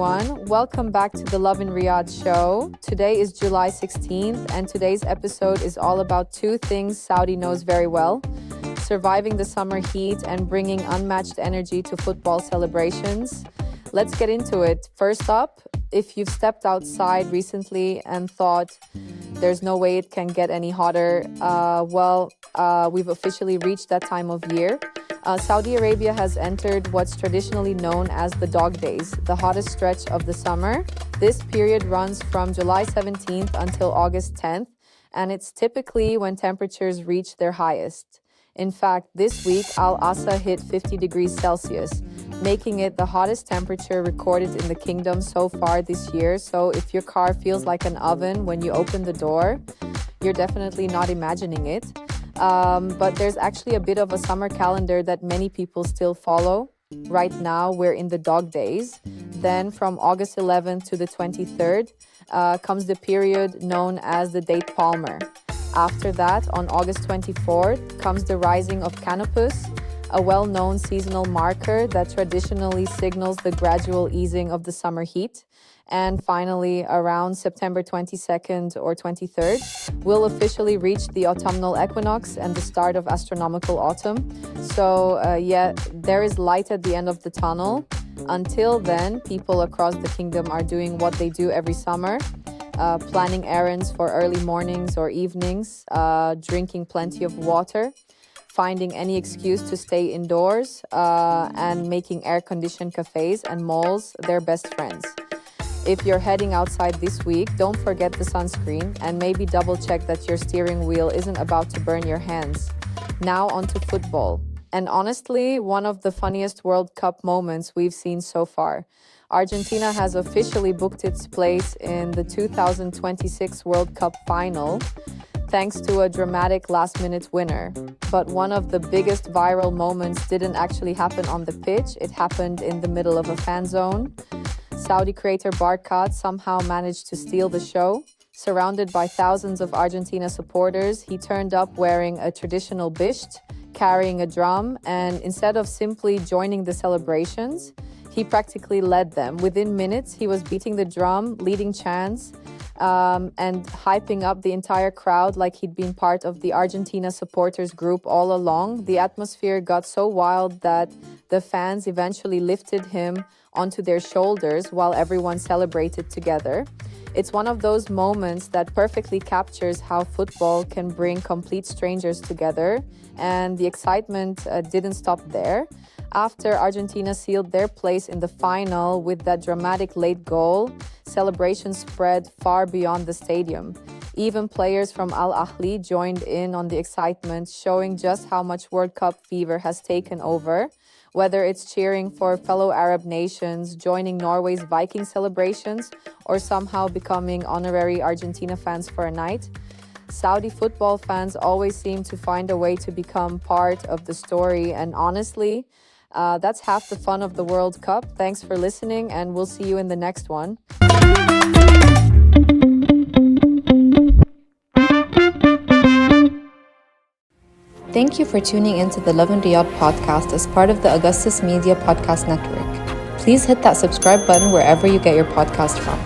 everyone. Welcome back to the Lovin Riyadh show. Today is July 16th, and today's episode is all about two things Saudi knows very well: surviving the summer heat and bringing unmatched energy to football celebrations. Let's get into it. First up, if you've stepped outside recently and thought there's no way it can get any hotter, we've officially reached that time of year. Saudi Arabia has entered what's traditionally known as the dog days, the hottest stretch of the summer. This period runs from July 17th until August 10th, and it's typically when temperatures reach their highest. In fact, this week, Al Asa hit 50 degrees Celsius, making it the hottest temperature recorded in the kingdom so far this year. So if your car feels like an oven when you open the door, you're definitely not imagining it. But there's actually a bit of a summer calendar that many people still follow. Right now, we're in the dog days. Then from August 11th to the 23rd comes the period known as the date palmer. After that, on August 24th, comes the rising of Canopus, a well-known seasonal marker that traditionally signals the gradual easing of the summer heat. And finally, around September 22nd or 23rd, we'll officially reach the autumnal equinox and the start of astronomical autumn. So there is light at the end of the tunnel. Until then, people across the kingdom are doing what they do every summer, planning errands for early mornings or evenings, drinking plenty of water, finding any excuse to stay indoors, and making air-conditioned cafes and malls their best friends. If you're heading outside this week, don't forget the sunscreen and maybe double check that your steering wheel isn't about to burn your hands. Now onto football. And honestly, one of the funniest World Cup moments we've seen so far. Argentina has officially booked its place in the 2026 World Cup final, thanks to a dramatic last-minute winner. But one of the biggest viral moments didn't actually happen on the pitch. It happened in the middle of a fan zone. Saudi creator Barkat somehow managed to steal the show. Surrounded by thousands of Argentina supporters, he turned up wearing a traditional bisht, carrying a drum, and instead of simply joining the celebrations, he practically led them. Within minutes, he was beating the drum, leading chants, and hyping up the entire crowd like he'd been part of the Argentina supporters group all along. The atmosphere got so wild that the fans eventually lifted him onto their shoulders while everyone celebrated together. It's one of those moments that perfectly captures how football can bring complete strangers together, and the excitement didn't stop there. After Argentina sealed their place in the final with that dramatic late goal, celebrations spread far beyond the stadium. Even players from Al Ahly joined in on the excitement, showing just how much World Cup fever has taken over. Whether it's cheering for fellow Arab nations, joining Norway's Viking celebrations, or somehow becoming honorary Argentina fans for a night, Saudi football fans always seem to find a way to become part of the story. And honestly, that's half the fun of the World Cup. Thanks for listening, and we'll see you in the next one. Thank you for tuning into the Lovin Riyadh podcast as part of the Augustus Media Podcast Network. Please hit that subscribe button wherever you get your podcast from.